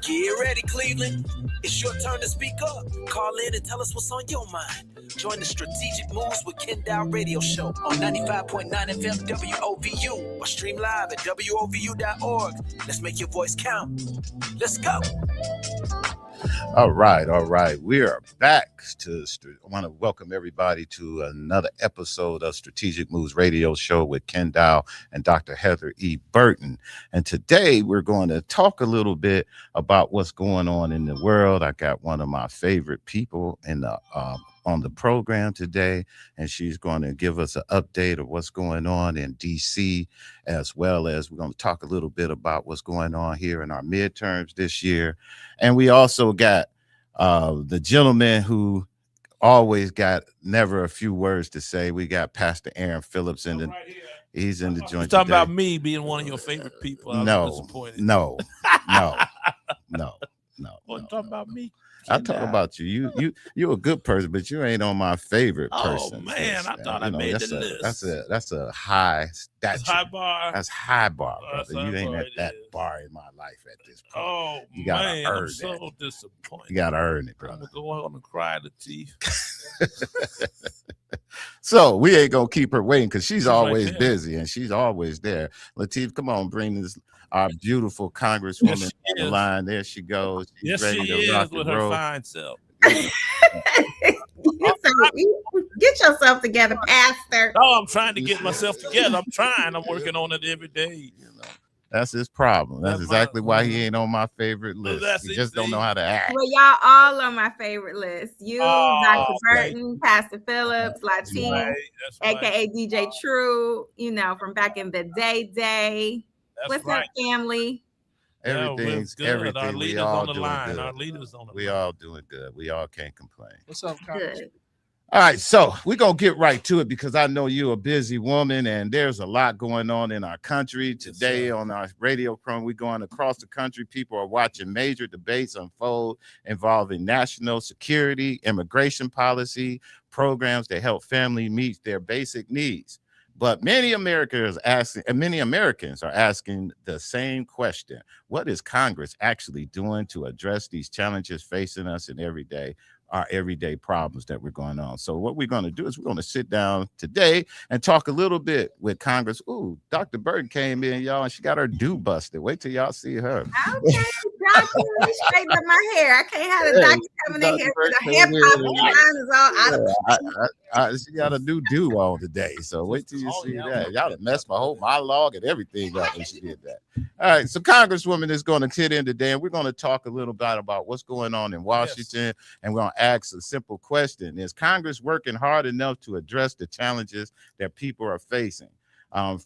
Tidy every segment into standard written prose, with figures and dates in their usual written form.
Get ready, Cleveland. It's your turn to speak up. Call in and tell us what's on your mind. Join the Strategic Moves with Kenn Dowell radio show on 95.9 FM WOVU or stream live at WOVU.org. Let's make your voice count. Let's go. All right. We are back I want to welcome everybody to another episode of Strategic Moves radio show with Kenn Dowell and Dr. Heather E. Burton. And today we're going to talk a little bit about what's going on in the world. I got one of my favorite people on the program today, and she's going to give us an update of what's going on in DC, as well as we're going to talk a little bit about what's going on here in our midterms this year. And we also got the gentleman who always got never a few words to say. We got Pastor Aaron Phillips in the he's in the joint. You're talking about me being one of your favorite people. No. What talking about me? I'm talking about you. You're a good person, but you ain't on my favorite person. Oh man, I thought I made the list. That's a high stature. That's high bar. That's high bar, brother. That's you ain't bar at that bar in my life at this point. Oh you gotta man, earn I'm so that. disappointed. You gotta earn it, I'm brother. gonna go on and cry to teeth. So we ain't gonna keep her waiting because she's always right busy and she's always there. Latif, come on, bring this our beautiful congresswoman on the line. There she goes. She's ready she to is rock with and her roll. fine self. Get yourself together, Pastor. Oh, I'm trying to get myself together. I'm working on it every day. That's his problem. That's exactly why he ain't on my favorite list. He just don't know how to act. Well, y'all all on my favorite list. You, Dr. Burton, Pastor Phillips, Latif, aka DJ True, from back in the day. What's up, family? Everything's good. Everything. Our leaders we all on the doing line. good. Our leaders on the we line. all doing good. We all can't complain. What's up, Good. All right, so we're going to get right to it because I know you're a busy woman and there's a lot going on in our country. Today on our radio program, we're going across the country. People are watching major debates unfold involving national security, immigration policy, programs that help families meet their basic needs. But many Americans are asking the same question. What is Congress actually doing to address these challenges facing us in our everyday problems that we're going on? So what we're going to do is we're going to sit down today and talk a little bit with Congress. Ooh, Dr. Burton came in, y'all, and she got her do busted. Wait till y'all see her. Okay, Doctor, straighten up my hair. I can't have a doctor coming in here with a hair pop. Mine is all out of she got a new do on today. So wait till you see that. Y'all have messed my whole monologue and everything up when she did that. All right, so Congresswoman is going to sit in today, and we're going to talk a little bit about what's going on in Washington, and we're going to ask a simple question. Is Congress working hard enough to address the challenges that people are facing?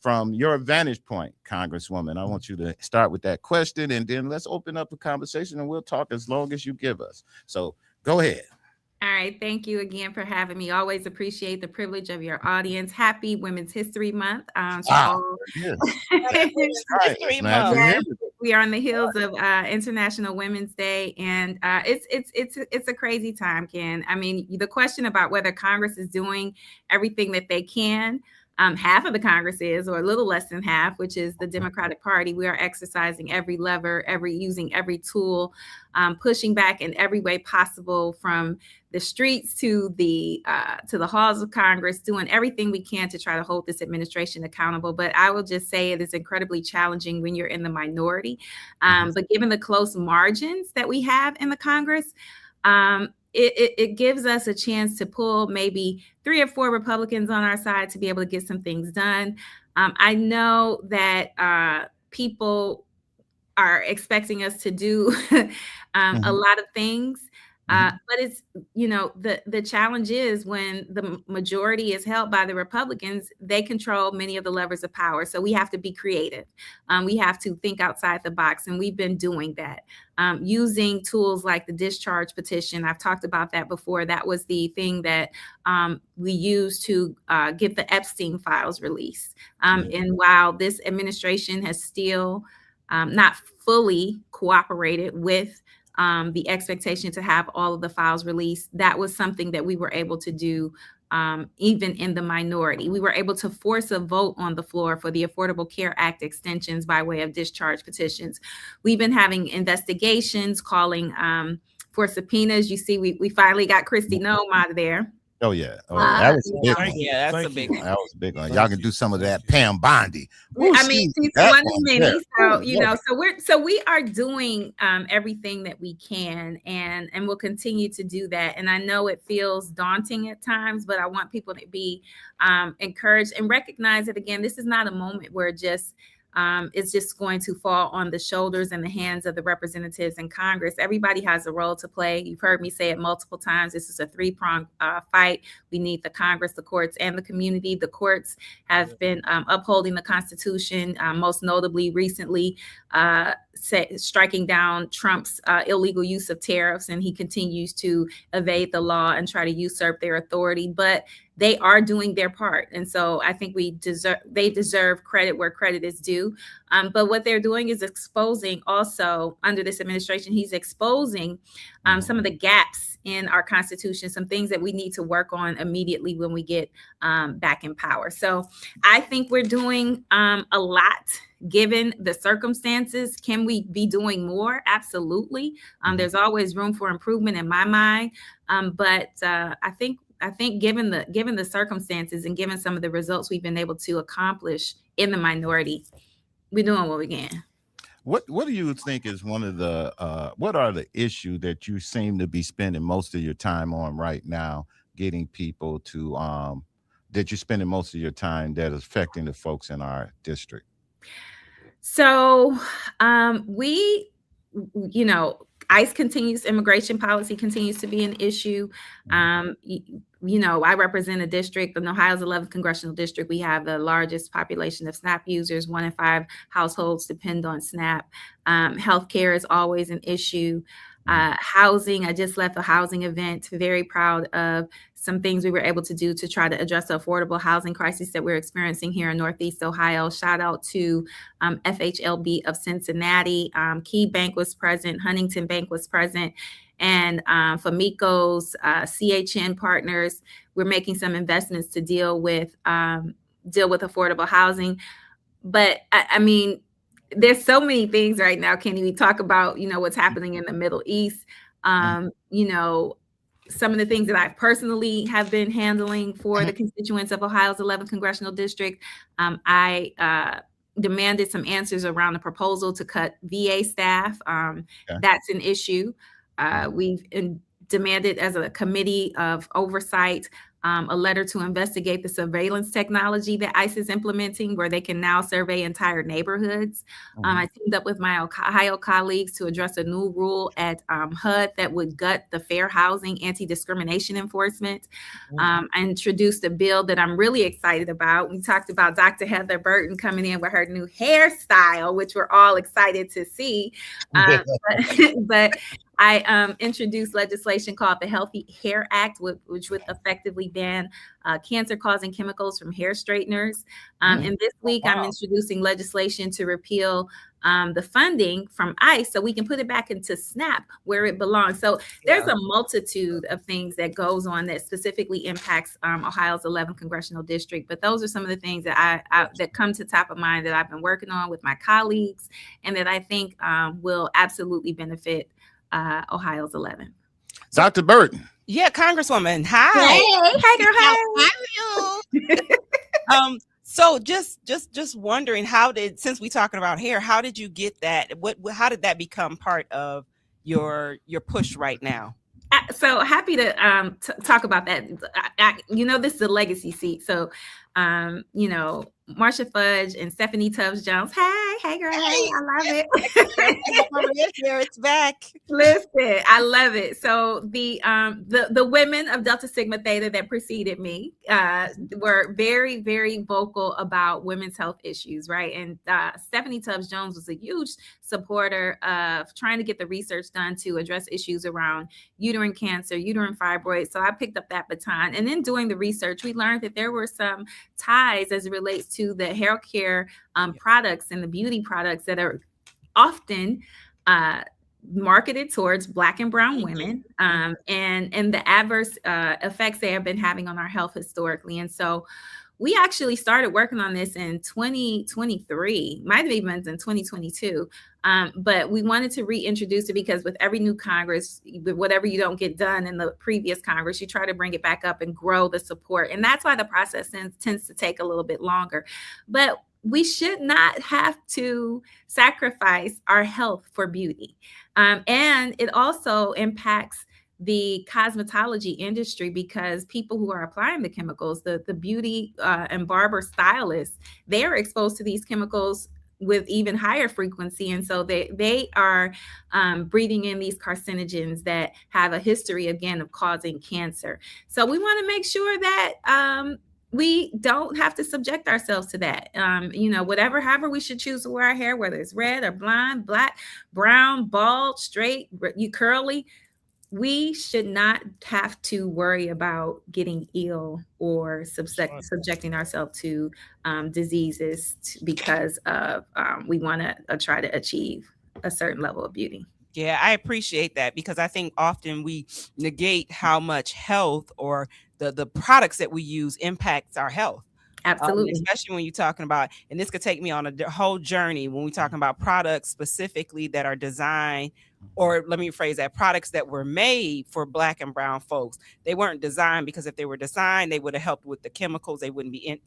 From your vantage point, Congresswoman, I want you to start with that question, and then let's open up a conversation, and we'll talk as long as you give us. So go ahead. All right. Thank you again for having me. Always appreciate the privilege of your audience. Happy Women's History Month. We are on the heels of International Women's Day, and it's a crazy time, Ken. I mean, the question about whether Congress is doing everything that they can. Half of the Congress is, or a little less than half, which is the Democratic Party. We are exercising every lever, using every tool, pushing back in every way possible, from the streets to the halls of Congress, doing everything we can to try to hold this administration accountable. But I will just say it is incredibly challenging when you're in the minority. But given the close margins that we have in the Congress, it gives us a chance to pull maybe 3 or 4 Republicans on our side to be able to get some things done. I know that people are expecting us to do a lot of things. But it's, the challenge is when the majority is held by the Republicans, they control many of the levers of power. So we have to be creative. We have to think outside the box. And we've been doing that using tools like the discharge petition. I've talked about that before. That was the thing that we used to get the Epstein files released. And while this administration has still not fully cooperated with the expectation to have all of the files released, that was something that we were able to do even in the minority. We were able to force a vote on the floor for the Affordable Care Act extensions by way of discharge petitions. We've been having investigations, calling for subpoenas. You see, we finally got Kristi Noem out of there. Oh yeah, that was a big one. Yeah, that's a big one. That was a big one. Y'all can do some of that Pam Bondi. I mean, she's one of many. So so we are doing everything that we can, and we'll continue to do that. And I know it feels daunting at times, but I want people to be encouraged and recognize that, again, this is not a moment where it's just going to fall on the shoulders and the hands of the representatives in Congress. Everybody has a role to play. You've heard me say it multiple times. This is a three-pronged fight. We need the Congress, the courts, and the community. The courts have been upholding the Constitution, most notably recently striking down Trump's illegal use of tariffs, and he continues to evade the law and try to usurp their authority. But they are doing their part. And so I think they deserve credit where credit is due. But what they're doing is exposing also, under this administration, he's exposing some of the gaps in our Constitution, some things that we need to work on immediately when we get back in power. So I think we're doing a lot given the circumstances. Can we be doing more? Absolutely. There's always room for improvement in my mind. But I think given the circumstances and given some of the results we've been able to accomplish in the minority, we're doing what we can. What do you think is one of the what are the issues that you seem to be spending most of your time on right now, getting people to that you're spending most of your time that is affecting the folks in our district? So ICE continues, immigration policy continues to be an issue. I represent a district, in Ohio's 11th congressional district. We have the largest population of SNAP users. 1 in 5 households depend on SNAP. Healthcare is always an issue. Housing, I just left a housing event, very proud of some things we were able to do to try to address the affordable housing crisis that we're experiencing here in Northeast Ohio. Shout out to FHLB of Cincinnati. Key Bank was present, Huntington Bank was present, and Famico's CHN partners. We're making some investments to deal with affordable housing. But I mean, there's so many things right now, Kenny. We talk about, what's happening in the Middle East. Some of the things that I personally have been handling for the constituents of Ohio's 11th congressional district. I demanded some answers around the proposal to cut VA staff. That's an issue. We've demanded, as a committee of oversight, a letter to investigate the surveillance technology that ICE is implementing, where they can now survey entire neighborhoods. I teamed up with my Ohio colleagues to address a new rule at HUD that would gut the fair housing anti-discrimination enforcement. I introduced a bill that I'm really excited about. We talked about Dr. Heather Burton coming in with her new hairstyle, which we're all excited to see. But I introduced legislation called the Healthy Hair Act, which would effectively ban cancer-causing chemicals from hair straighteners. And this week, I'm introducing legislation to repeal the funding from ICE so we can put it back into SNAP where it belongs. So there's a multitude of things that goes on that specifically impacts Ohio's 11th congressional district. But those are some of the things that that come to top of mind that I've been working on with my colleagues and that I think will absolutely benefit Ohio's 11. Dr. Burton. Yeah, Congresswoman. Hi. Hey, girl. How are you? So just wondering, since we're talking about hair, how did you get that? How did that become part of your push right now? So happy to talk about that. This is a legacy seat. So, Marsha Fudge and Stephanie Tubbs Jones. Hey, girl. Hey, I love it. It's back. Listen, I love it. So the women of Delta Sigma Theta that preceded me were very, very vocal about women's health issues, right? And Stephanie Tubbs Jones was a huge supporter of trying to get the research done to address issues around uterine cancer, uterine fibroids. So I picked up that baton. And in doing the research, we learned that there were some ties as it relates to the hair care products and the beauty products that are often marketed towards Black and brown women, and the adverse effects they have been having on our health historically. And so we actually started working on this in 2023, might have even been in 2022. But we wanted to reintroduce it because with every new Congress, whatever you don't get done in the previous Congress, you try to bring it back up and grow the support. And that's why the process tends to take a little bit longer. But we should not have to sacrifice our health for beauty. And it also impacts the cosmetology industry because people who are applying the chemicals, the beauty and barber stylists, they are exposed to these chemicals with even higher frequency. And so they are breathing in these carcinogens that have a history, again, of causing cancer. So we want to make sure that we don't have to subject ourselves to that. However we should choose to wear our hair, whether it's red or blonde, black, brown, bald, straight, curly, we should not have to worry about getting ill or subjecting ourselves to diseases because of we want to try to achieve a certain level of beauty. Yeah, I appreciate that because I think often we negate how much health or the products that we use impacts our health. Absolutely. Especially when you're talking about, and this could take me on a whole journey when we're talking about products specifically that are designed, or let me rephrase that, products that were made for Black and brown folks. They weren't designed because if they were designed, they would have helped with the chemicals. They wouldn't be,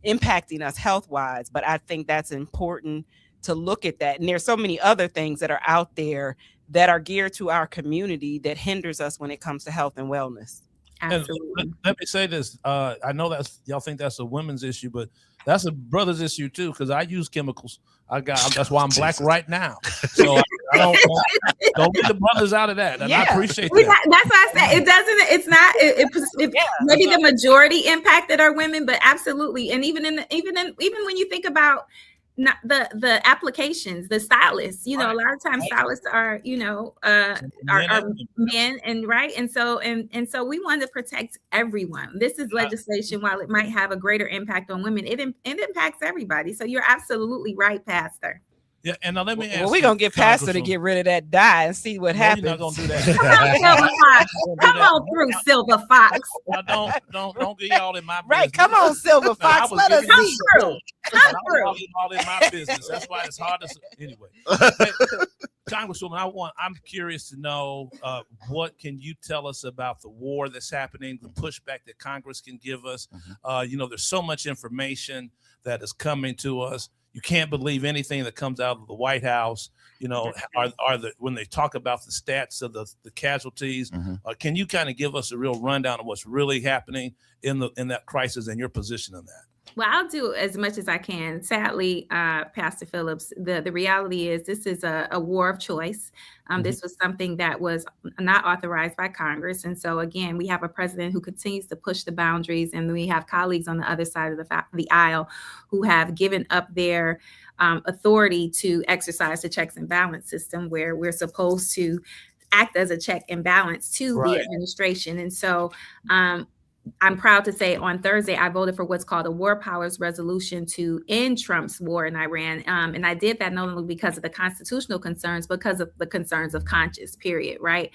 impacting us health-wise. But I think that's important to look at that. And there's so many other things that are out there that are geared to our community that hinders us when it comes to health and wellness. Absolutely. Let me say this. I know that's y'all think that's a women's issue, but that's a brother's issue too. Because I use chemicals. That's why I'm black right now. So I don't get the brothers out of that. And I appreciate that. That's why I said it doesn't. It's not. Maybe the majority impacted are women, but absolutely. And even when you think about not the applications, the stylists, a lot of times stylists are men, and right. And so we want to protect everyone. This is legislation. While it might have a greater impact on women, it impacts everybody. So you're absolutely right, Pastor. Yeah, and now let me ask. Well, we're gonna get Pastor to get rid of that dye and see what happens. You're not gonna do that. Come on through, Silver Fox. Now, don't get all in my business. Right, come on, Silver Fox. Let us see. Come through. All in my business. That's why it's hard to. Anyway, Congresswoman, I'm curious to know what can you tell us about the war that's happening, the pushback that Congress can give us. There's so much information that is coming to us. You can't believe anything that comes out of the White House. When they talk about the stats of the casualties, can you kind of give us a real rundown of what's really happening in that crisis and your position on that? Well, I'll do as much as I can. Sadly, Pastor Phillips, the reality is this is a war of choice. This was something that was not authorized by Congress. And so, again, we have a president who continues to push the boundaries, and we have colleagues on the other side of the aisle who have given up their authority to exercise the checks and balance system where we're supposed to act as a check and balance to the administration. And so I'm proud to say on Thursday, I voted for what's called a War Powers Resolution to end Trump's war in Iran. And I did that not only because of the constitutional concerns, but because of the concerns of conscience, period, right?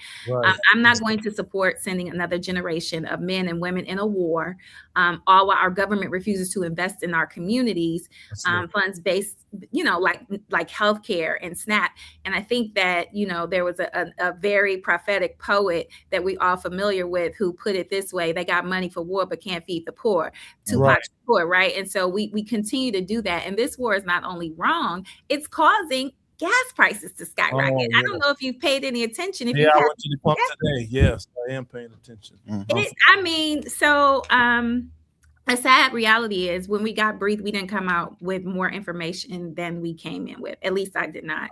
I'm not going to support sending another generation of men and women in a war, all while our government refuses to invest in our communities, funds based, like healthcare and SNAP. And I think that, there was a very prophetic poet that we all familiar with who put it this way: they got money for war, but can't feed the poor. Tupac Shakur, right? And so we continue to do that. And this war is not only wrong, it's causing gas prices to skyrocket. I don't know if you've paid any attention. I went to the pump today. Yes, I am paying attention. A sad reality is when we got briefed, we didn't come out with more information than we came in with. At least I did not.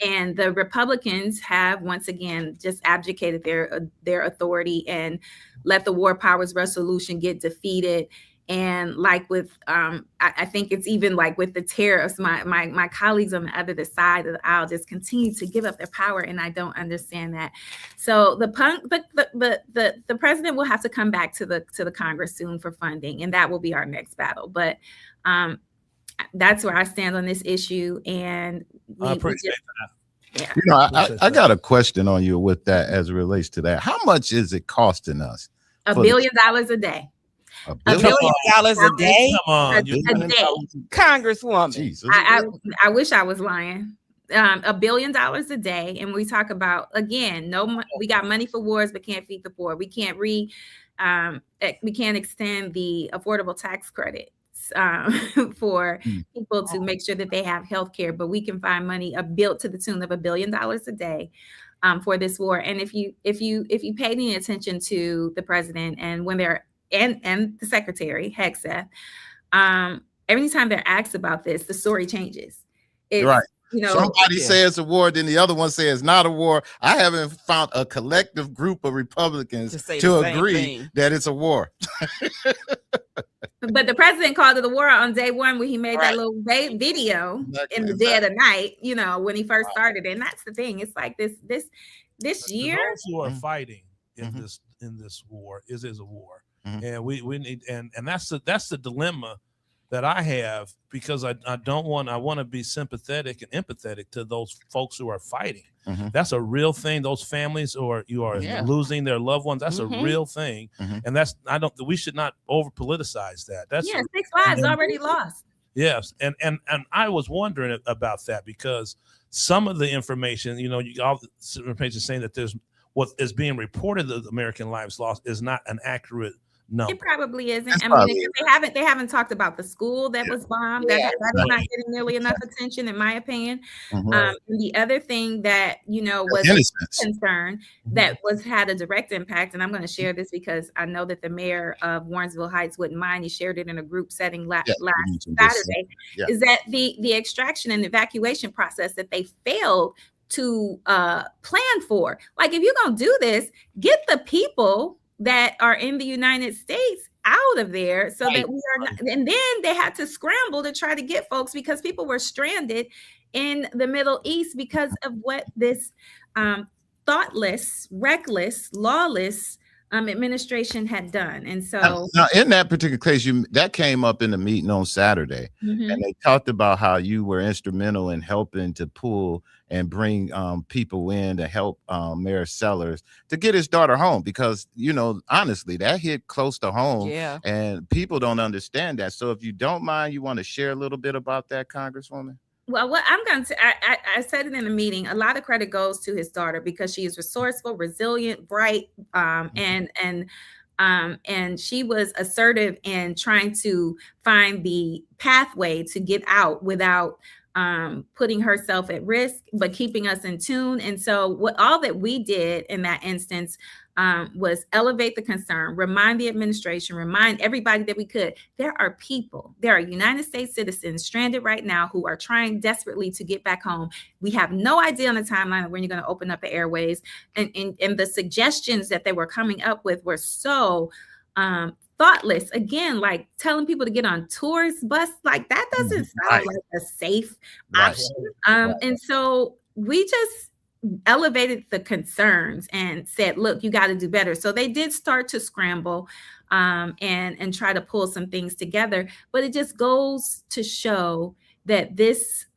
And the Republicans have once again just abdicated their authority and let the War Powers Resolution get defeated. And like with, I think it's even like with the tariffs, my colleagues on the other side of the aisle just continue to give up their power, and I don't understand that. So the president will have to come back to the Congress soon for funding, and that will be our next battle. But that's where I stand on this issue, and I appreciate that. Yeah. You know, I got a question on you with that as it relates to that. How much is it costing us? $1 billion a day. $1 $1 billion a day? Come on, A day. Congresswoman. Jesus. I wish I was lying. $1 billion a day, and we talk about, again, we got money for wars but can't feed the poor. We can't extend the affordable tax credits for people to make sure that they have health care, but we can find money built to the tune of $1 billion a day for this war. And if you pay any attention to the president and when they're and the secretary Hegseth, every time they're asked about this, the story changes. It's, right. You know, somebody says a war, then the other one says not a war. I haven't found a collective group of Republicans to agree that it's a war. But the president called it a war on day one when he made that little video in the dead of night, you know, when he first started. And that's the thing. It's like this year. Those who are fighting in this war is a war. And we need, and that's the dilemma that I have, because I want to be sympathetic and empathetic to those folks who are fighting. That's a real thing. Those families are losing their loved ones. That's a real thing. And we should not over politicize that. That's 6 lives already lost. Yes. And I was wondering about that, because some of the information, you know, all the information saying that there's what is being reported that American lives lost is not an accurate number. It probably isn't. I mean, they haven't talked about the school that was bombed. That is not getting nearly enough attention, in my opinion. The other thing that, you know, was a concern that had a direct impact, and I'm going to share this because I know that the mayor of Warrensville Heights wouldn't mind. He shared it in a group setting last Saturday. Is that the extraction and evacuation process that they failed to plan for? Like, if you're going to do this, get the people that are in the United States out of there so that we are not, and then they had to scramble to try to get folks because people were stranded in the Middle East because of what this thoughtless, reckless, lawless administration had done. And so now in that particular case, that came up in the meeting on Saturday, and they talked about how you were instrumental in helping to pull and bring people in to help Mayor Sellers to get his daughter home, because, you know, honestly, that hit close to home, and people don't understand that. So if you don't mind, you want to share a little bit about that, Congresswoman? Well, what I'm going to, I said it in the meeting, a lot of credit goes to his daughter because she is resourceful, resilient, bright, and she was assertive in trying to find the pathway to get out without putting herself at risk, but keeping us in tune. And so all that we did in that instance was elevate the concern, remind the administration, remind everybody that we could. There are United States citizens stranded right now who are trying desperately to get back home. We have no idea on the timeline of when you're going to open up the airways. And the suggestions that they were coming up with were so thoughtless. Again, like telling people to get on tourist bus, like that doesn't sound like a safe option. And so we just elevated the concerns and said, look, you got to do better. So they did start to scramble and try to pull some things together. But it just goes to show that this,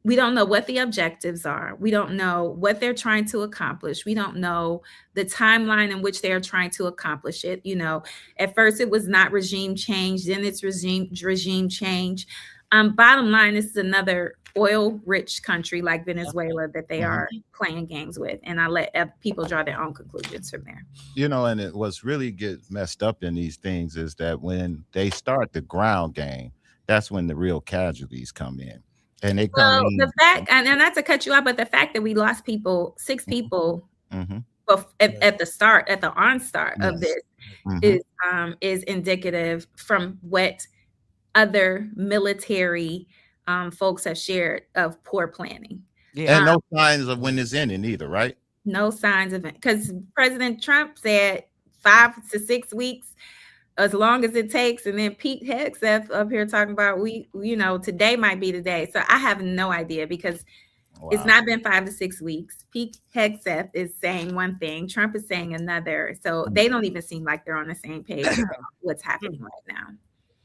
we don't know what the objectives are. We don't know what they're trying to accomplish. We don't know the timeline in which they are trying to accomplish it. You know, at first it was not regime change, then it's regime change. Bottom line, this is another oil-rich country like Venezuela that they are playing games with, and I let people draw their own conclusions from there. You know, and what's really gets messed up in these things is that when they start the ground game, that's when the real casualties come in. And they come in. The fact, and not to cut you off, but the fact that we lost 6 people at the onstart of this is indicative from what other military folks have shared of poor planning. And no signs of when it's ending either, right? No signs of it, because President Trump said 5 to 6 weeks, as long as it takes. And then Pete Hegseth up here talking about today might be the day. So I have no idea, because it's not been 5 to 6 weeks. Pete Hegseth is saying one thing, Trump is saying another. So they don't even seem like they're on the same page about what's happening right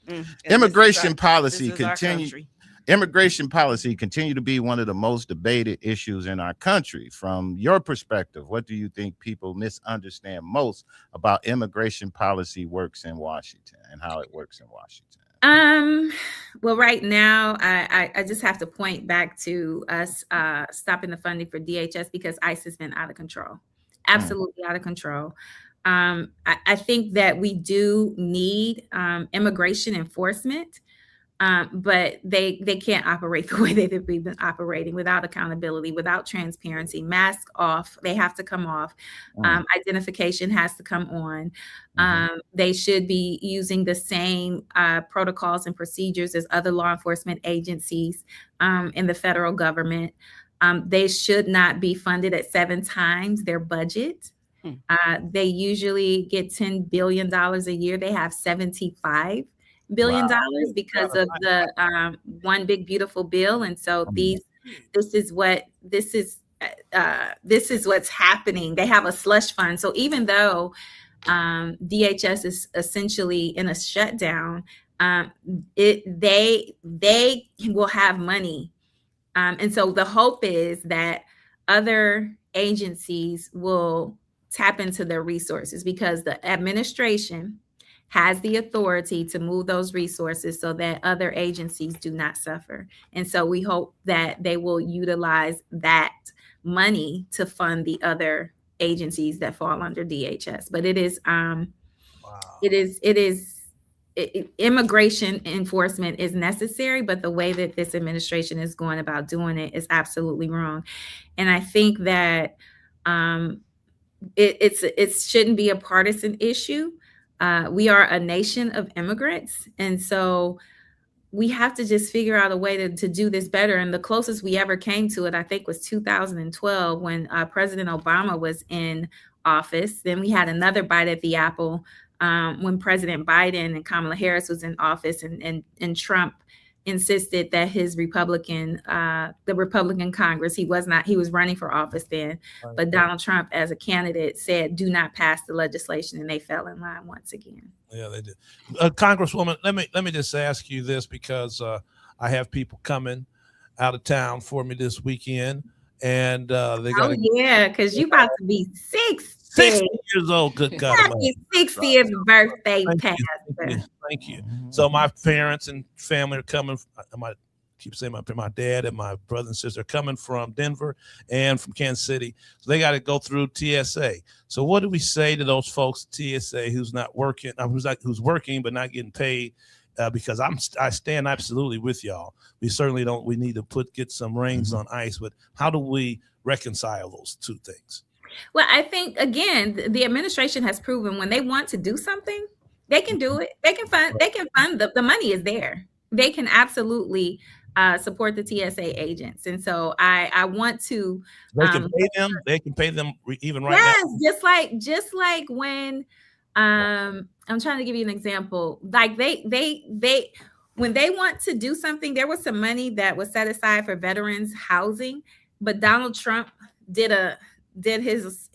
now. Immigration policy continue. Immigration policy continue to be one of the most debated issues in our country. From your perspective, what do you think people misunderstand most about immigration policy works in Washington and how it works in Washington? Well, right now, I just have to point back to us stopping the funding for DHS because ICE has been out of control, absolutely out of control. I think that we do need immigration enforcement, but they can't operate the way that we've been operating without accountability, without transparency. Mask off, they have to come off. Identification has to come on. They should be using the same protocols and procedures as other law enforcement agencies in the federal government. They should not be funded at 7 times their budget. They usually get $10 billion a year. They have $75 billion because of the one big beautiful bill. And so this is what's happening. They have a slush fund. So even though DHS is essentially in a shutdown, they will have money. And so the hope is that other agencies will tap into their resources because the administration has the authority to move those resources so that other agencies do not suffer. And so we hope that they will utilize that money to fund the other agencies that fall under DHS. But immigration enforcement is necessary, but the way that this administration is going about doing it is absolutely wrong. And I think that it shouldn't be a partisan issue. We are a nation of immigrants. And so we have to just figure out a way to do this better. And the closest we ever came to it, I think, was 2012 when President Obama was in office. Then we had another bite at the apple when President Biden and Kamala Harris was in office, and Trump insisted that his the Republican Congress, he was running for office then, but Donald Trump as a candidate said, do not pass the legislation, and they fell in line once again. Yeah, they did. Congresswoman, let me just ask you this, because I have people coming out of town for me this weekend, and they got because you about to be 60 years old. Good God, happy 60th birthday, Pastor. Thank you. So my parents and family are coming. I keep saying my dad and my brother and sister are coming from Denver and from Kansas City. So they got to go through TSA. So what do we say to those folks at TSA who's not working, who's working but not getting paid? Because I stand absolutely with y'all. We certainly don't. We need to get some reins on ICE. But how do we reconcile those two things? Well, I think, again, the administration has proven when they want to do something, they can do it. They can fund the money is there. They can absolutely support the TSA agents. And so I want to. They can pay them. They can pay them even right now. Yes, just like when I'm trying to give you an example. Like they when they want to do something, there was some money that was set aside for veterans housing, but Donald Trump did his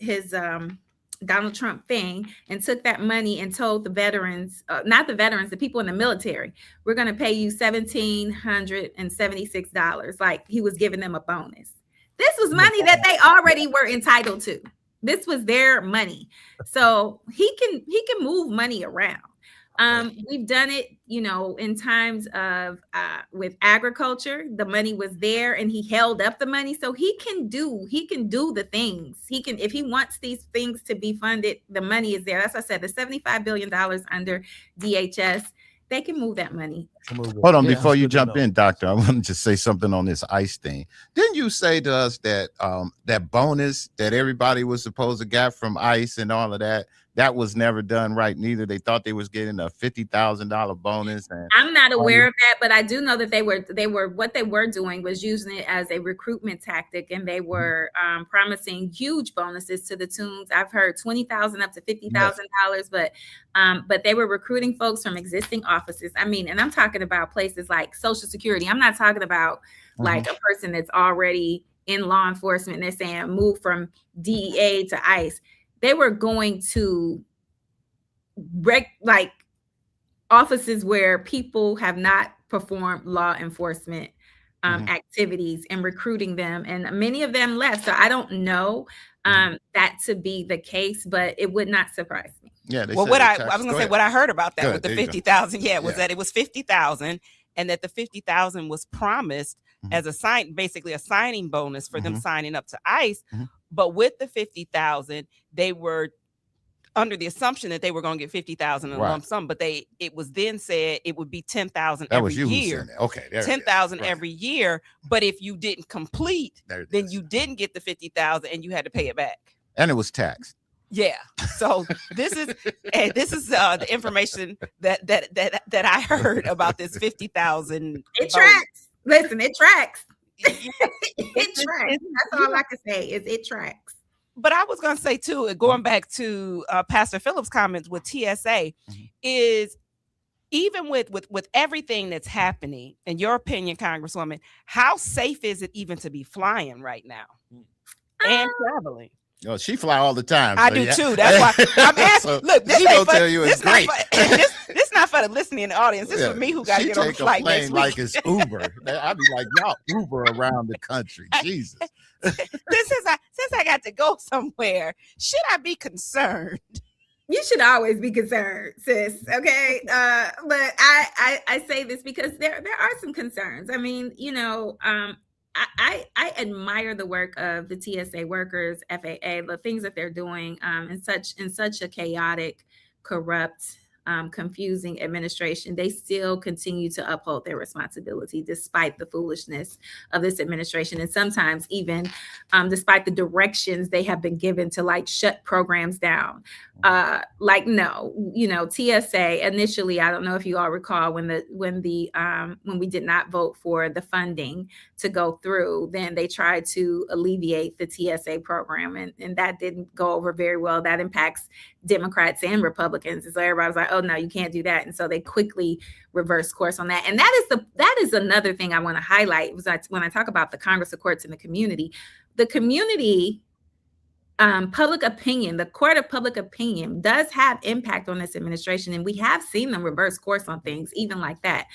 Donald Trump thing and took that money and told the veterans, not the veterans, the people in the military, we're going to pay you $1,776. Like he was giving them a bonus. This was money that they already were entitled to. This was their money. So he can move money around. We've done it, in times of with agriculture, the money was there and he held up the money. So he can do the things. If he wants these things to be funded, the money is there. As I said, the $75 billion under DHS, they can move that money. Hold on, before you jump in, Doctor, I want to just say something on this ICE thing. Didn't you say to us that that bonus that everybody was supposed to get from ICE and all of that was never done right neither? They thought they was getting a $50,000 bonus. And I'm not aware of that, but I do know that they were what they were doing was using it as a recruitment tactic, and they were promising huge bonuses to the tunes. I've heard $20,000 up to $50,000, but they were recruiting folks from existing offices. I mean, and I'm talking about places like Social Security. I'm not talking about like a person that's already in law enforcement and they're saying move from DEA to ICE. They were going to offices where people have not performed law enforcement activities and recruiting them, and many of them left. So I don't know that to be the case, but it would not surprise me. Yeah. Well, what I was going to say, what I heard about that with the 50,000, was that it was 50,000, and that the 50,000 was promised as basically a signing bonus for them signing up to ICE. But with the 50,000, they were under the assumption that they were going to get 50,000 in a lump sum, but it was then said it would be 10,000 every year. Okay, 10,000 every year. But if you didn't complete, then you didn't get the 50,000 and you had to pay it back. And it was taxed. Yeah. So this is the information that I heard about this 50,000. It tracks. Listen, it tracks. It tracks. That's all I can say is it tracks. But I was going to say too, going back to Pastor Phillips' comments with TSA, is even with everything that's happening, in your opinion, Congresswoman, how safe is it even to be flying right now and traveling? Oh, she fly all the time. I do too. That's why I'm asking. Look, this ain't tell you it's great. This not for the listening audice. This is for me who got to get on the flight next week. Like it's Uber. I'd be like, y'all Uber around the country. Jesus. Since I got to go somewhere, should I be concerned? You should always be concerned, sis. Okay. But I say this because there are some concerns. I mean, I admire the work of the TSA workers, FAA, the things that they're doing in such a chaotic, corrupt, confusing administration. They still continue to uphold their responsibility despite the foolishness of this administration, and sometimes even despite the directions they have been given to like shut programs down. TSA initially, I don't know if you all recall when we did not vote for the funding to go through, then they tried to alleviate the TSA program, and that didn't go over very well. That impacts Democrats and Republicans. And so everybody was like, oh no, you can't do that. And so they quickly reversed course on that. And that is another thing I want to highlight was that when I talk about the Congress, the courts, and the community public opinion, the court of public opinion does have impact on this administration. And we have seen them reverse course on things, even like that.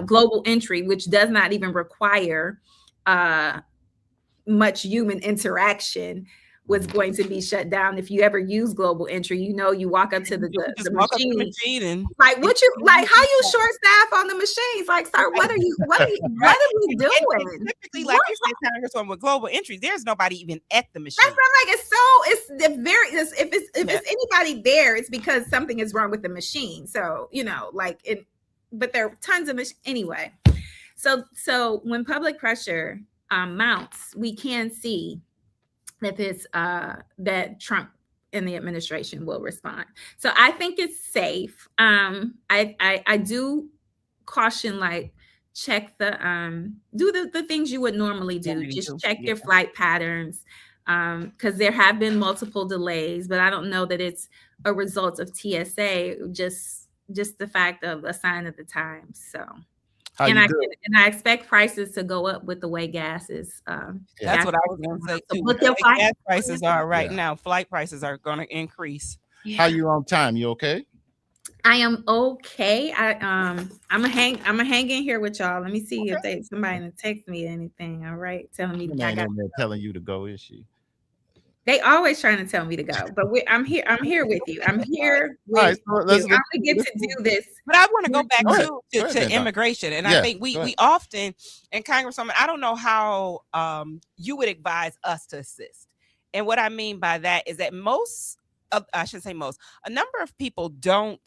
Global entry, which does not even require much human interaction, was going to be shut down. If you ever use global entry, you walk up to the machine and like how you short staff on the machines. Like, sir, what are we doing? Typically, like you said, Congresswoman, with global entry, there's nobody even at the machine. That's if it's anybody there, it's because something is wrong with the machine. So, but there are tons of machines anyway. So when public pressure mounts, we can see that Trump and the administration will respond. So I think it's safe. I do caution, like, check do the things you would normally do. Just check your flight patterns, because there have been multiple delays, but I don't know that it's a result of TSA, just the fact of a sign of the times. So. And I expect prices to go up with the way gas is. That's what I was going to say too. What gas prices are right now, flight prices are going to increase. How you on time? You okay? I am okay. I'm gonna hang in here with y'all. Let me see if somebody text me or anything. All right, telling me telling you to go. Is she? They always trying to tell me to go, but I'm here. I'm here with you. I'm here. I'm gonna get to do this. But I want to go back to immigration, and I think we often, and Congresswoman, I don't know how you would advise us to assist. And what I mean by that is that a number of people don't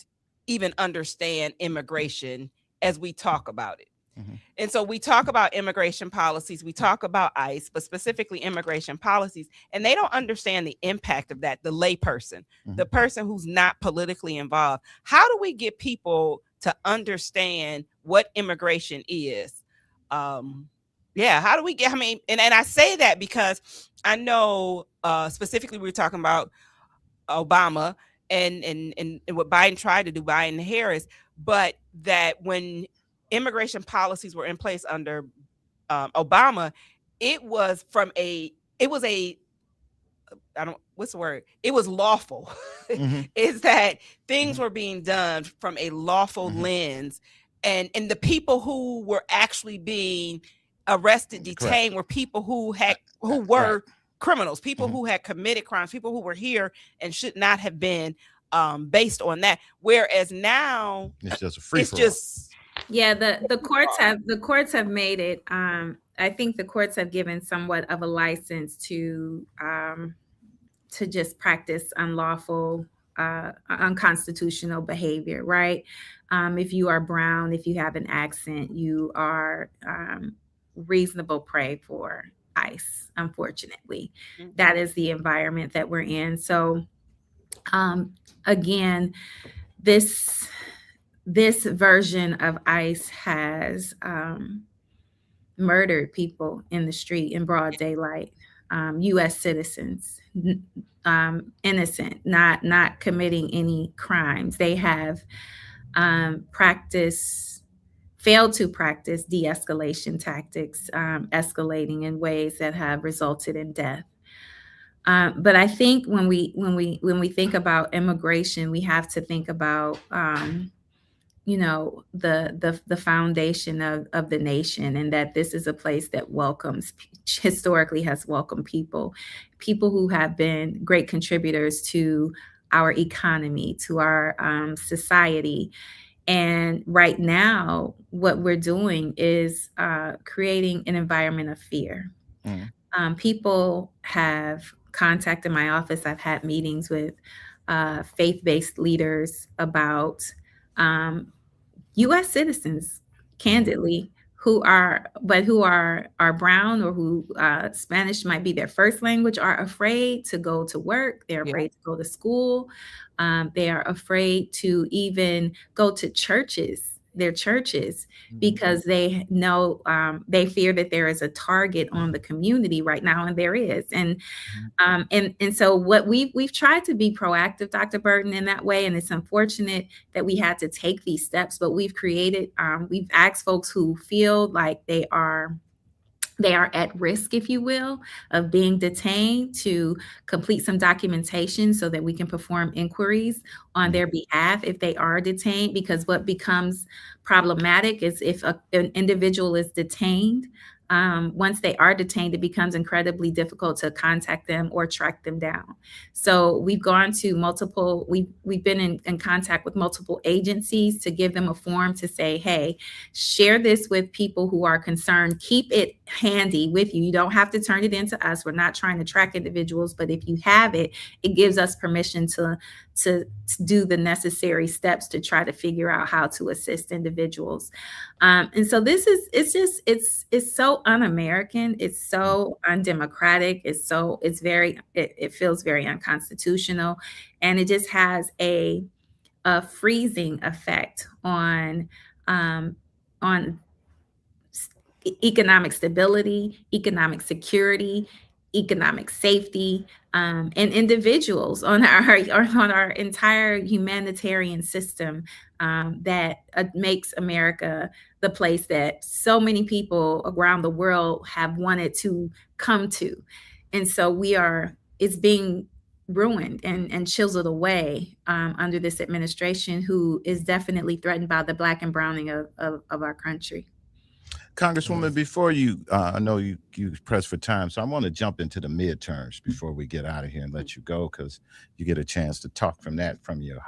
even understand immigration as we talk about it. Mm-hmm. And so we talk about immigration policies, we talk about ICE, but specifically immigration policies, and they don't understand the impact of that, the layperson, the person who's not politically involved. How do we get people to understand what immigration is? How do we get, and I say that because I know specifically we were talking about Obama and what Biden tried to do, Biden and Harris, but that when immigration policies were in place under Obama, it was lawful. Is that things were being done from a lawful lens, and the people who were actually being arrested, detained were people who were criminals, people who had committed crimes, people who were here and should not have been, based on that. Whereas now it's just a free for all. Yeah, the courts have made it. I think the courts have given somewhat of a license to just practice unlawful, unconstitutional behavior, right? If you are brown, if you have an accent, you are reasonable prey for ICE. Unfortunately, that is the environment that we're in. So, again, this version of ICE has murdered people in the street in broad daylight, U.S. citizens, innocent, not committing any crimes. They have failed to practice de-escalation tactics, escalating in ways that have resulted in death. But I think when we think about immigration, we have to think about the foundation of the nation, and that this is a place that historically has welcomed people who have been great contributors to our economy, to our society. And right now, what we're doing is creating an environment of fear. People have contacted my office. I've had meetings with faith-based leaders about U.S. citizens, candidly, who are brown, or who Spanish might be their first language, are afraid to go to work. They're afraid to go to school. They are afraid to even go to their churches, because they know, they fear that there is a target on the community right now, and there is. And so what we've tried to be proactive, Dr. Burton, in that way. And it's unfortunate that we had to take these steps, but we've asked folks who feel like they are at risk, if you will, of being detained, to complete some documentation so that we can perform inquiries on their behalf if they are detained. Because what becomes problematic is if an individual is detained, once they are detained, it becomes incredibly difficult to contact them or track them down. So we've gone to we've been in contact with multiple agencies to give them a form to say, hey, share this with people who are concerned. Keep it handy with you. You don't have to turn it into us. We're not trying to track individuals, but if you have it, it gives us permission to do the necessary steps to try to figure out how to assist individuals. And so it's so un-American. It's so undemocratic. It feels very unconstitutional. And it just has a freezing effect on economic stability, economic security, economic safety, and individuals, on our entire humanitarian system, that makes America the place that so many people around the world have wanted to come to. And so it's being ruined and chiseled away under this administration, who is definitely threatened by the Black and browning of our country. Congresswoman, before I know you pressed for time, so I want to jump into the midterms before we get out of here and let you go, because you get a chance to talk from your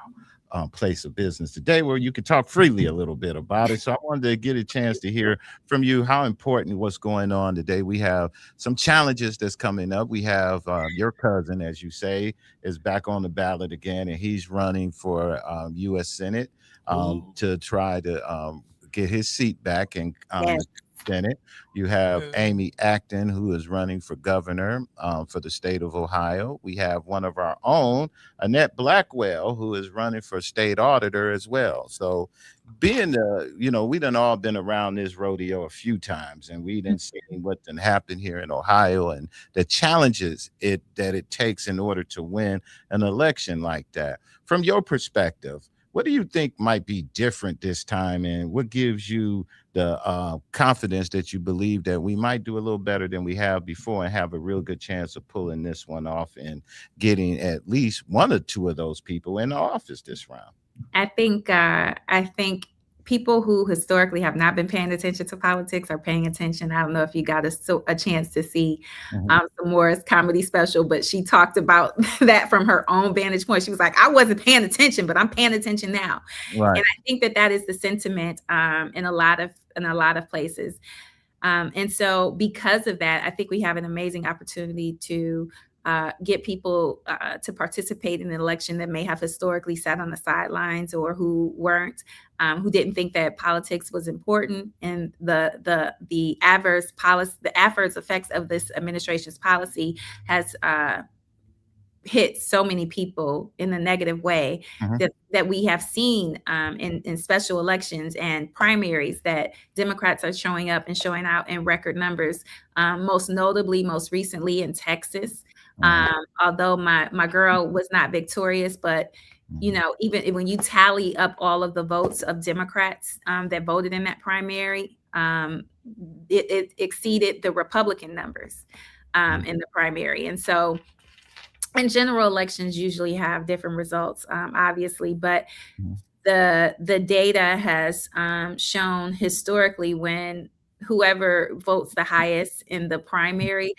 place of business today, where you could talk freely a little bit about it. So I wanted to get a chance to hear from you how important what's going on today. We have some challenges that's coming up. We have your cousin, as you say, is back on the ballot again, and he's running for U.S. Senate to try to get his seat back in Senate. You have Amy Acton, who is running for governor for the state of Ohio. We have one of our own, Annette Blackwell, who is running for state auditor as well. So being we done all been around this rodeo a few times, and we done seen what done happened here in Ohio and the challenges that it takes in order to win an election like that. From your perspective, what do you think might be different this time, and what gives you the confidence that you believe that we might do a little better than we have before and have a real good chance of pulling this one off and getting at least one or two of those people in the office this round? I think people who historically have not been paying attention to politics are paying attention. I don't know if you got a chance to see Samora's comedy special, but she talked about that from her own vantage point. She was like, I wasn't paying attention, but I'm paying attention now. Right. And I think that is the sentiment in a lot of places. And so because of that, I think we have an amazing opportunity to get people to participate in an election that may have historically sat on the sidelines or who weren't, who didn't think that politics was important, and the adverse effects of this administration's policy has hit so many people in a negative way that we have seen in special elections and primaries that Democrats are showing up and showing out in record numbers, most recently in Texas. Although my girl was not victorious, but even when you tally up all of the votes of Democrats that voted in that primary, it exceeded the Republican numbers in the primary. And so in general, elections usually have different results, obviously, but the data has shown historically when whoever votes the highest in the primary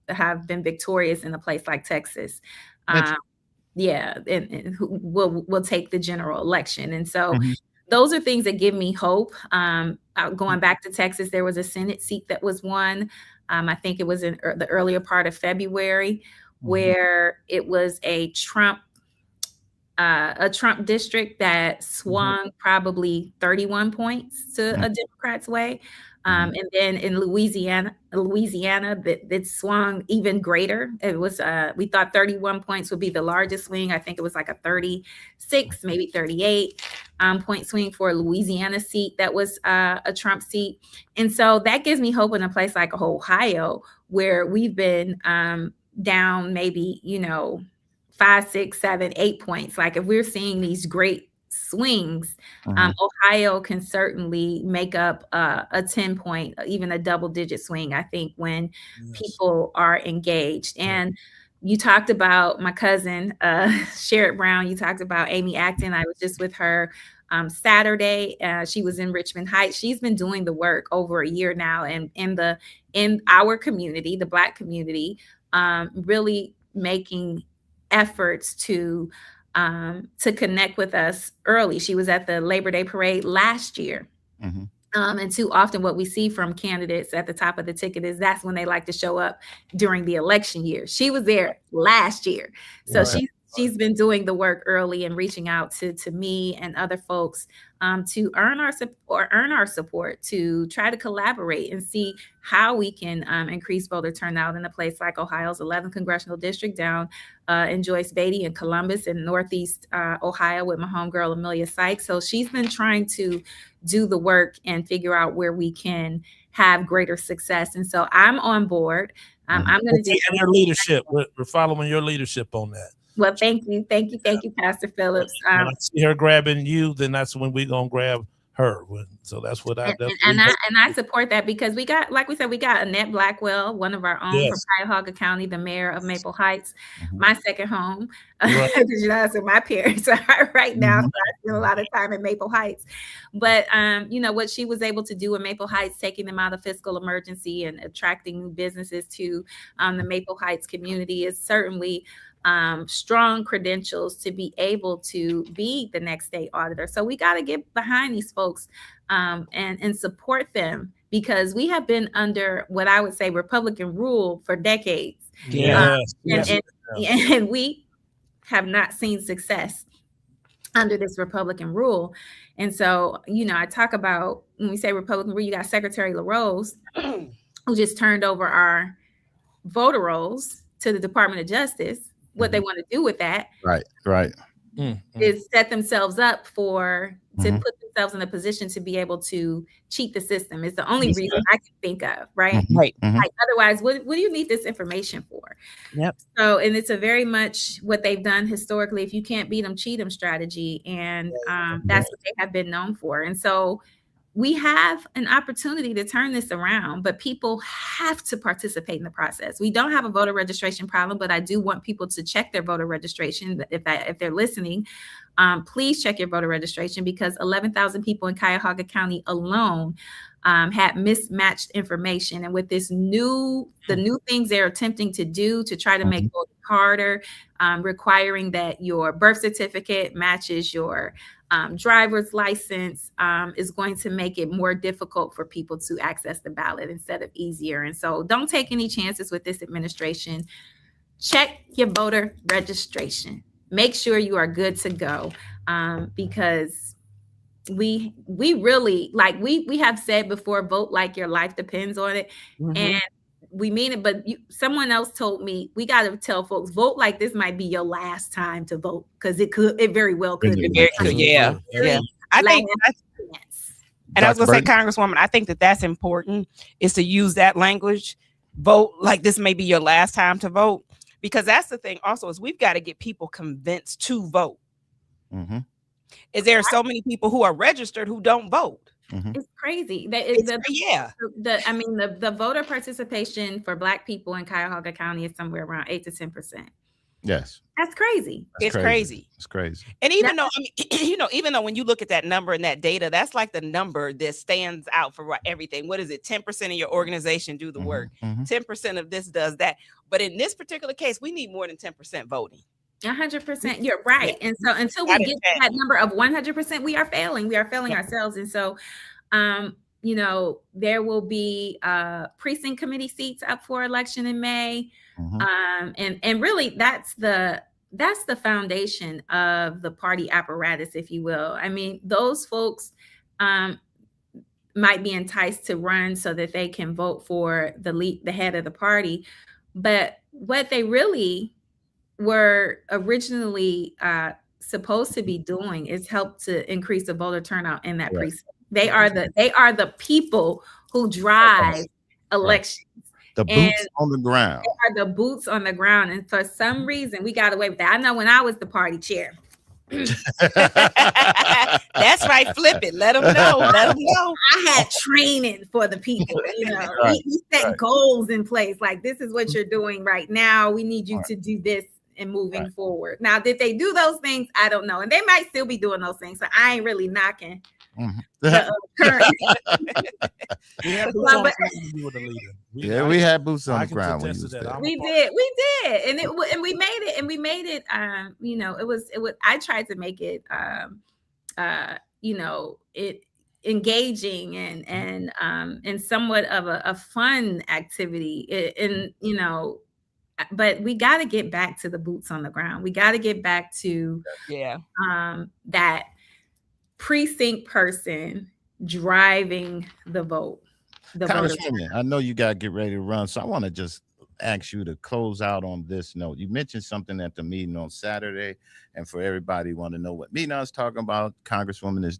have been victorious in a place like Texas. And will take the general election. And so those are things that give me hope. Going back to Texas, there was a Senate seat that was won. I think it was in the earlier part of February, where it was a Trump district that swung probably 31 points to a Democrat's way. And then in Louisiana, that swung even greater. It was, we thought 31 points would be the largest swing. I think it was like a 36, maybe 38 point swing for a Louisiana seat that was a Trump seat. And so that gives me hope in a place like Ohio, where we've been down maybe, 5, 6, 7, 8 points. Like if we're seeing these great swings, Ohio can certainly make up a 10 point, even a double digit swing, I think, when people are engaged. And you talked about my cousin, Shontel Brown. You talked about Amy Acton. I was just with her Saturday. She was in Richmond Heights. She's been doing the work over a year now, and in our community, the Black community, really making efforts to connect with us early. She was at the Labor Day parade last year. And too often what we see from candidates at the top of the ticket is that's when they like to show up during the election year. She was there last year. So she's been doing the work early and reaching out to me and other folks to earn our support, to try to collaborate and see how we can increase voter turnout in a place like Ohio's 11th congressional district, down in Joyce Beatty and Columbus in Northeast Ohio with my homegirl Amelia Sykes. So she's been trying to do the work and figure out where we can have greater success. And so I'm on board. I'm going to do your leadership. We're following your leadership on that. Well, thank you, Pastor Phillips. When I see her grabbing you, then that's when we're gonna grab her. So that's what I do. And I support that, because we got, like we said, we got Annette Blackwell, one of our own from Cuyahoga County, the mayor of Maple Heights, my second home. Because so my parents are right now, so I spend a lot of time in Maple Heights. But what she was able to do in Maple Heights, taking them out of fiscal emergency and attracting new businesses to the Maple Heights community, is certainly strong credentials to be able to be the next state auditor. So we got to get behind these folks and support them, because we have been under what I would say Republican rule for decades. And we have not seen success under this Republican rule. And so, I talk about, when we say Republican rule, you got Secretary LaRose, who just turned over our voter rolls to the Department of Justice. What they want to do with that, is set themselves up to put themselves in a position to be able to cheat the system. Is the only reason I can think of, right? Like otherwise, what do you need this information for? So, and it's a very much what they've done historically. If you can't beat them, cheat them strategy, and that's what they have been known for. And so, we have an opportunity to turn this around, but people have to participate in the process. We don't have a voter registration problem, but I do want people to check their voter registration. If they're listening, please check your voter registration, because 11,000 people in Cuyahoga County alone had mismatched information. And with the new things they're attempting to do to try to make voting harder, requiring that your birth certificate matches your driver's license, is going to make it more difficult for people to access the ballot instead of easier. And so don't take any chances with this administration. Check your voter registration. Make sure you are good to go, because we really, like we have said before, vote like your life depends on it. And we mean it, but someone else told me we got to tell folks, vote like this might be your last time to vote, because it very well could. Yeah. I think and I was gonna say, Congresswoman, I think that's important, is to use that language, vote like this may be your last time to vote, because that's the thing also, is we've got to get people convinced to vote. Is there so many people who are registered who don't vote? It's crazy. The voter participation for Black people in Cuyahoga County is somewhere around 8 to 10%. Yes. That's crazy. It's crazy. It's crazy. And even though, even though when you look at that number and that data, that's like the number that stands out for everything. What is it? 10% of your organization do the work. 10% of this does that. But in this particular case, we need more than 10% voting. 100%. You're right. And so until we get to that number of 100%, we are failing. We are failing ourselves. And so, there will be precinct committee seats up for election in May. And really that's the foundation of the party apparatus, if you will. I mean, those folks might be enticed to run so that they can vote for the head of the party. But what they really were originally supposed to be doing is help to increase the voter turnout in that precinct. They are the people who drive elections. The boots on the ground. They are the boots on the ground. And for some reason, we got away with that. I know when I was the party chair. That's right. Flip it. Let them know. I had training for the people. We set goals in place. Like, this is what you're doing right now. We need you to do this and moving forward. Now, did they do those things? I don't know. And they might still be doing those things. So I ain't really knocking the current. We had boots on the ground. We did. And we made it. It was, I tried to make it, it engaging and somewhat of a fun activity. But we got to get back to the boots on the ground. We got to get back to that precinct person driving the vote. Congresswoman, I know you got to get ready to run, so I want to just ask you to close out on this note. You mentioned something at the meeting on Saturday, and for everybody who want to know what meeting I was talking about, Congresswoman is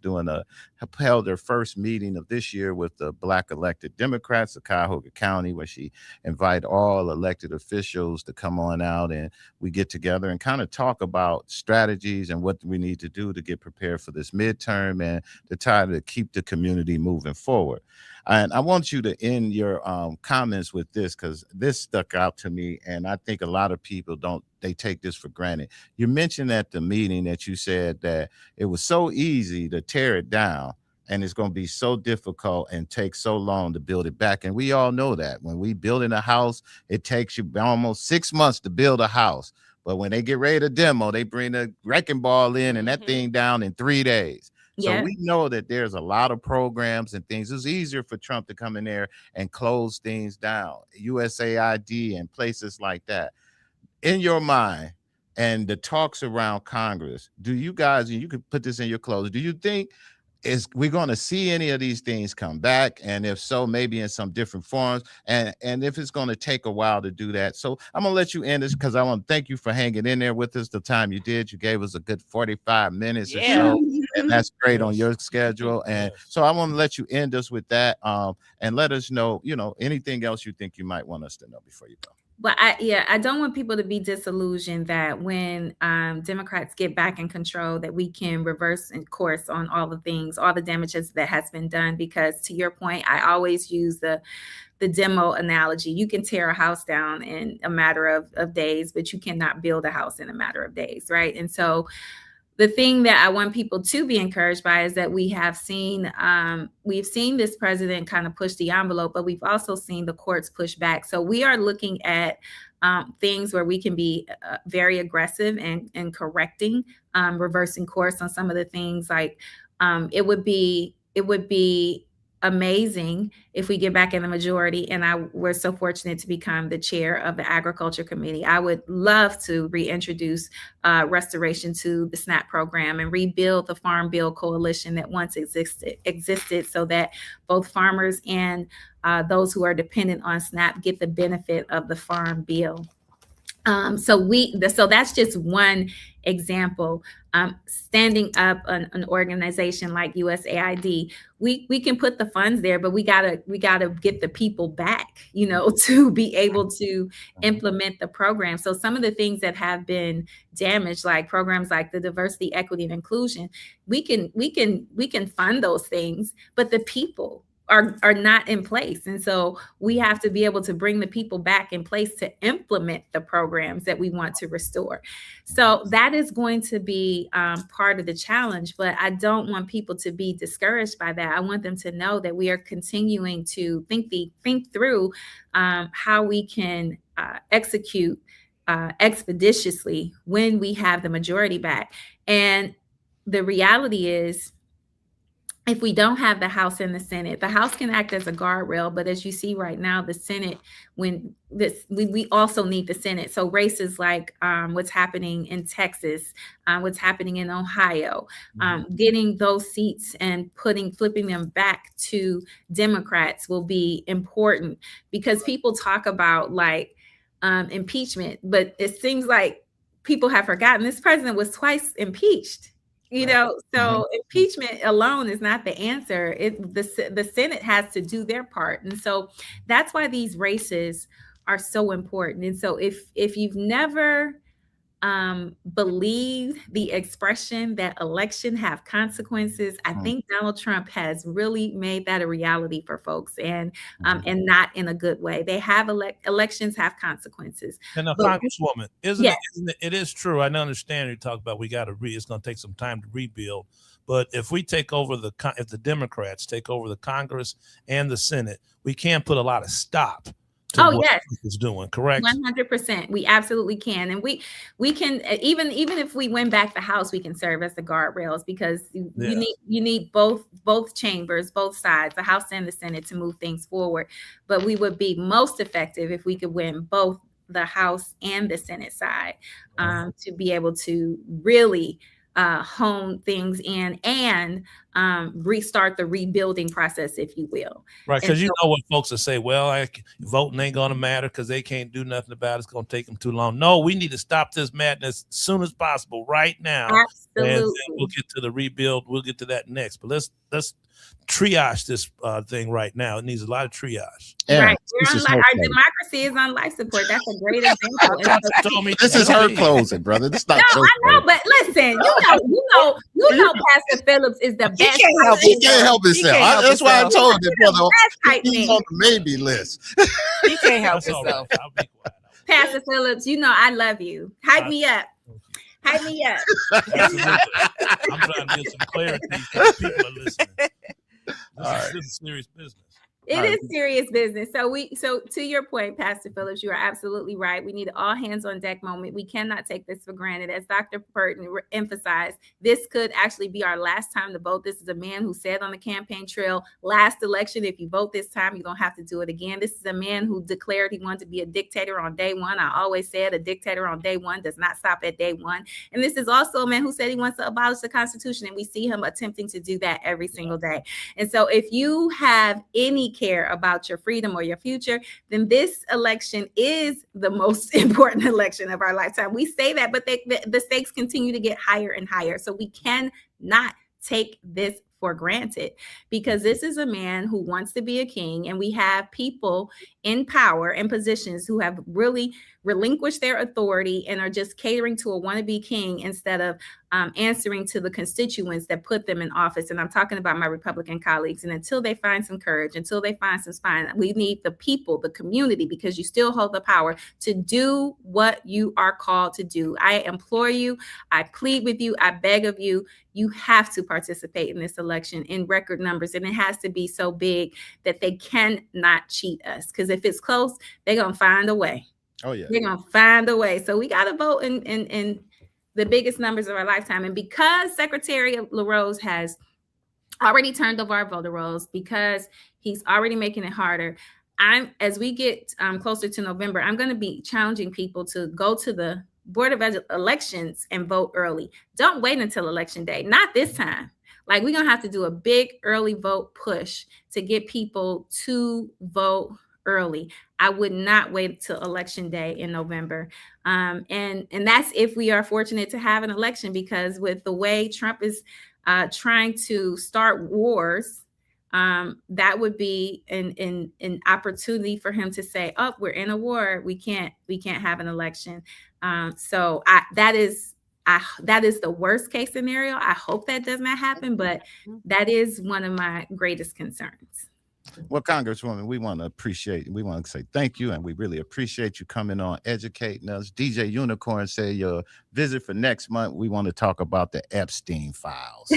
held her first meeting of this year with the Black elected Democrats of Cuyahoga County, where she invited all elected officials to come on out and we get together and kind of talk about strategies and what we need to do to get prepared for this midterm and to try to keep the community moving forward. And I want you to end your comments with this, because this stuck out to me, and I think a lot of people they take this for granted. You mentioned at the meeting that you said that it was so easy to tear it down, and it's going to be so difficult and take so long to build it back. And we all know that when we build in a house, it takes you almost 6 months to build a house. But when they get ready to demo, they bring a wrecking ball in and that thing down in 3 days. So we know that there's a lot of programs and things. It's easier for Trump to come in there and close things down, USAID and places like that. In your mind and the talks around Congress, do you guys, and you could put this in your clothes, do you think we're going to see any of these things come back? And if so, maybe in some different forms, and if it's going to take a while to do that. So I'm going to let you end this, because I want to thank you for hanging in there with us the time you did. You gave us a good 45 minutes or so, and that's great on your schedule. And so I want to let you end us with that, and let us know, anything else you think you might want us to know before you go. But I don't want people to be disillusioned that when Democrats get back in control, that we can reverse course on all the things, all the damages that has been done. Because to your point, I always use the demo analogy. You can tear a house down in a matter of days, but you cannot build a house in a matter of days, right? And so the thing that I want people to be encouraged by is that we've seen this president kind of push the envelope, but we've also seen the courts push back. So we are looking at things where we can be very aggressive and correcting, reversing course on some of the things. Like it would be amazing if we get back in the majority, and we're so fortunate to become the chair of the Agriculture Committee. I would love to reintroduce restoration to the SNAP program and rebuild the Farm Bill Coalition that once existed so that both farmers and those who are dependent on SNAP get the benefit of the Farm Bill. So that's just one example. Standing up an organization like USAID, we can put the funds there, but we gotta get the people back, to be able to implement the program. So some of the things that have been damaged, like programs like the diversity, equity, and inclusion, we can fund those things, but the people are not in place. And so we have to be able to bring the people back in place to implement the programs that we want to restore. So that is going to be part of the challenge, but I don't want people to be discouraged by that. I want them to know that we are continuing to think through how we can execute expeditiously when we have the majority back. And the reality is, if we don't have the House and the Senate, the House can act as a guardrail, but as you see right now, the Senate, we also need the Senate. So races like what's happening in Texas, what's happening in Ohio, getting those seats and flipping them back to Democrats will be important, because people talk about impeachment, but it seems like people have forgotten this president was twice impeached. So impeachment alone is not the answer. The Senate has to do their part. And so that's why these races are so important. And so if you've never believed the expression that election have consequences, I think Donald Trump has really made that a reality for folks, and not in a good way. They have elections have consequences. And Congresswoman, it is true. I understand you talk about it's going to take some time to rebuild. But if we take over if the Democrats take over the Congress and the Senate, we can't put a lot of stop to what Trump is doing, correct? 100%. We absolutely can. And we can, even if we win back the House, we can serve as the guardrails, because you need both chambers, both sides, the House and the Senate, to move things forward. But we would be most effective if we could win both the House and the Senate side, to be able to really hone things in and restart the rebuilding process, if you will. Right, because what folks will say, well, voting ain't going to matter because they can't do nothing about it. It's going to take them too long. No, we need to stop this madness as soon as possible right now. Absolutely. And then we'll get to the rebuild. We'll get to that next. But let's triage this thing right now. It needs a lot of triage. Yeah, right. Our democracy is on life support. That's a great example. This is her closing, brother. This is not I know, but listen, you know, Pastor Phillips is the best. He can't help himself. That's why I told you, brother. He's on the maybe list. He can't help himself. I'll be quiet. Pastor Phillips, I love you. Hype me up. Hype me up. I'm trying to get some clarity because people are listening. This is serious business. It is serious business. So to your point, Pastor Phillips, you are absolutely right. We need an all hands on deck moment. We cannot take this for granted. As Dr. Burton emphasized, this could actually be our last time to vote. This is a man who said on the campaign trail last election, if you vote this time, you don't have to do it again. This is a man who declared he wanted to be a dictator on day one. I always said a dictator on day one does not stop at day one. And this is also a man who said he wants to abolish the Constitution. And we see him attempting to do that every single day. And so if you have any care about your freedom or your future, then this election is the most important election of our lifetime. We say that, but the stakes continue to get higher and higher. So we cannot take this for granted, because this is a man who wants to be a king, and we have people in power and positions who have really relinquished their authority and are just catering to a wannabe king instead of answering to the constituents that put them in office. And I'm talking about my Republican colleagues. And until they find some courage, until they find some spine, we need the people, the community, because you still hold the power to do what you are called to do. I implore you, I plead with you, I beg of you, you have to participate in this election in record numbers. And it has to be so big that they cannot cheat us. Because if it's close, they're going to find a way. Oh, yeah. They're going to find a way. So we got to vote in the biggest numbers of our lifetime. And because Secretary LaRose has already turned over our voter rolls, because he's already making it harder, as we get closer to November, I'm going to be challenging people to go to the Board of Elections and vote early. Don't wait until election day. Not this time. Like, we're going to have to do a big early vote push to get people to vote early. I would not wait till election day in November. And that's if we are fortunate to have an election, because with the way Trump is trying to start wars, that would be an opportunity for him to say, oh, we're in a war. We can't have an election. So that is the worst case scenario. I hope that does not happen, but that is one of my greatest concerns. Well, Congresswoman, we want to say thank you, and we really appreciate you coming on, educating us. DJ Unicorn said your visit for next month, we want to talk about the Epstein files.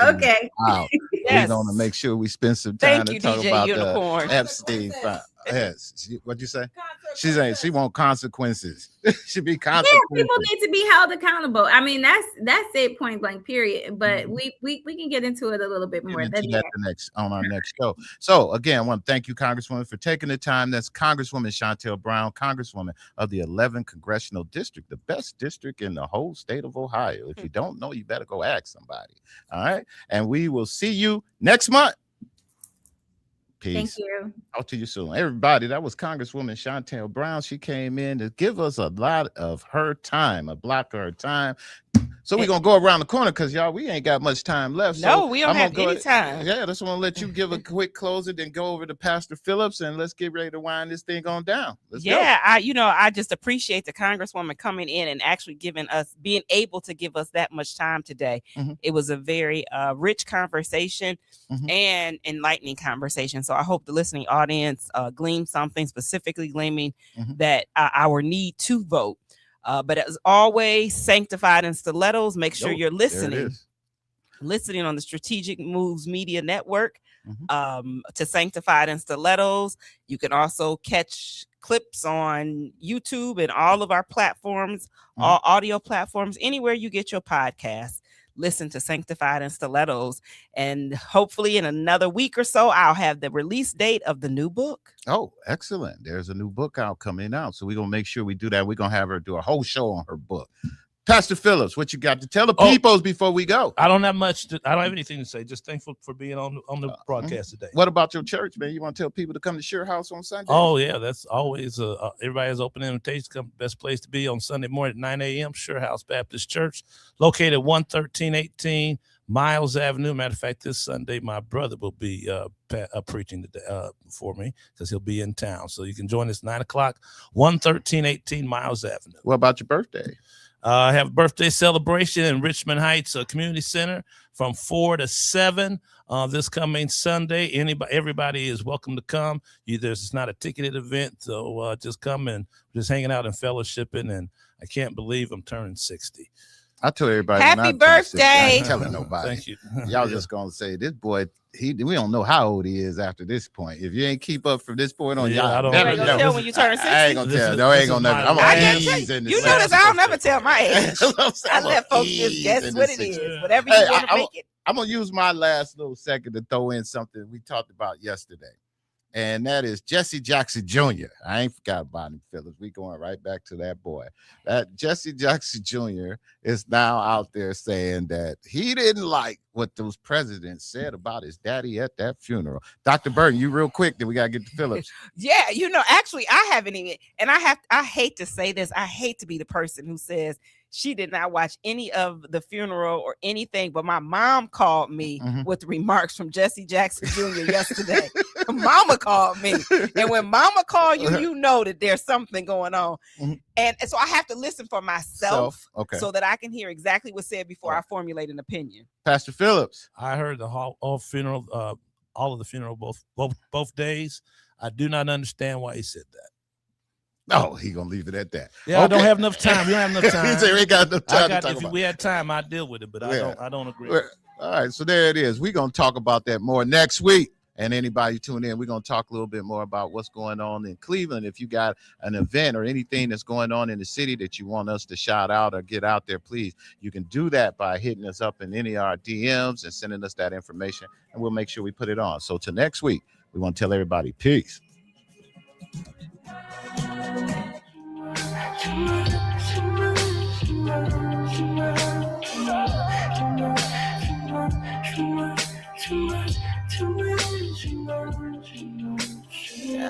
Okay. Wow. Yes. We're going to make sure we spend some time to talk DJ about Unicorn. the Epstein files. Yes. What'd you say? She's saying she want consequences. Should be consequences. Yeah, people need to be held accountable. I mean, that's it, point blank, period. But we can get into it a little bit more. On our next show. So again, I want to thank you, Congresswoman, for taking the time. That's Congresswoman Shontel Brown, Congresswoman of the 11th Congressional District, the best district in the whole state of Ohio. If you don't know, you better go ask somebody. All right. And we will see you next month. Peace. Thank you. Talk to you soon. Everybody, that was Congresswoman Shontel Brown. She came in to give us a lot of her time, a block of her time. So we're going to go around the corner because, y'all, we ain't got much time left. No, so we don't have any time. Yeah, I just want to let you give a quick closer, then go over to Pastor Phillips, and let's get ready to wind this thing on down. Let's go. I just appreciate the Congresswoman coming in and actually being able to give us that much time today. Mm-hmm. It was a very rich conversation and enlightening conversation. So I hope the listening audience gleaned something, specifically gleaming that our need to vote. But as always, sanctified in stilettos. Make sure you're listening on the Strategic Moves Media Network to Sanctified in Stilettos. You can also catch clips on YouTube and all of our platforms, all audio platforms, anywhere you get your podcasts. Listen to Sanctified in Stilettos. And hopefully in another week or so, I'll have the release date of the new book. Oh, excellent. There's a new book out coming out. So we're going to make sure we do that. We're going to have her do a whole show on her book. Pastor Phillips, what you got to tell the peoples before we go? I don't have much. I don't have anything to say. Just thankful for being on the broadcast today. What about your church, man? You want to tell people to come to Sure House on Sunday? Oh, yeah. That's always everybody has open invitation. Come, best place to be on Sunday morning at 9 a.m. Sure House Baptist Church, located 11318 Miles Avenue. Matter of fact, this Sunday, my brother will be preaching for me because he'll be in town. So you can join us 9 o'clock, 11318 Miles Avenue. What about your birthday? I have a birthday celebration in Richmond Heights Community Center from 4 to 7 this coming Sunday. Everybody is welcome to come. It's not a ticketed event, so just come and just hanging out and fellowshipping. And I can't believe I'm turning 60. I tell everybody, happy birthday! I ain't telling nobody. Thank you. Y'all just gonna say this boy. We don't know how old he is after this point. If you ain't keep up from this point on, y'all never know. Tell when you turn 60. I ain't gonna tell. No, I ain't gonna never. I'm gonna ease in this. You notice I don't never tell my age. I let folks just guess what it is. Whatever you want to make it. I'm gonna use my last little second to throw in something we talked about yesterday. and that is Jesse Jackson Jr. I ain't forgot about him, Phillips. We going right back to that boy. That Jesse Jackson Jr. is now out there saying that he didn't like what those presidents said about his daddy at that funeral. Dr. Burton, you real quick, then we gotta get to Phillips. Yeah, actually, I haven't even, and I hate to say this, I hate to be the person who says she did not watch any of the funeral or anything, but my mom called me with remarks from Jesse Jackson Jr. yesterday. Mama called me, and when mama called you, you know that there's something going on, and so I have to listen for myself, so that I can hear exactly what's said before I formulate an opinion. Pastor Phillips, I heard the whole funeral, all of the funeral, both days. I do not understand why he said that. Oh, he gonna leave it at that. Yeah, I don't have enough time. We don't have enough time. He said we got enough time. If we had time, I'd deal with it, but I don't agree. All right, so there it is. We're gonna talk about that more next week. And anybody tune in, we're gonna talk a little bit more about what's going on in Cleveland. If you got an event or anything that's going on in the city that you want us to shout out or get out there, please, you can do that by hitting us up in any of our DMs and sending us that information, and we'll make sure we put it on. So till next week, we want to tell everybody peace.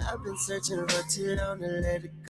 I've been searching for too long to let it go.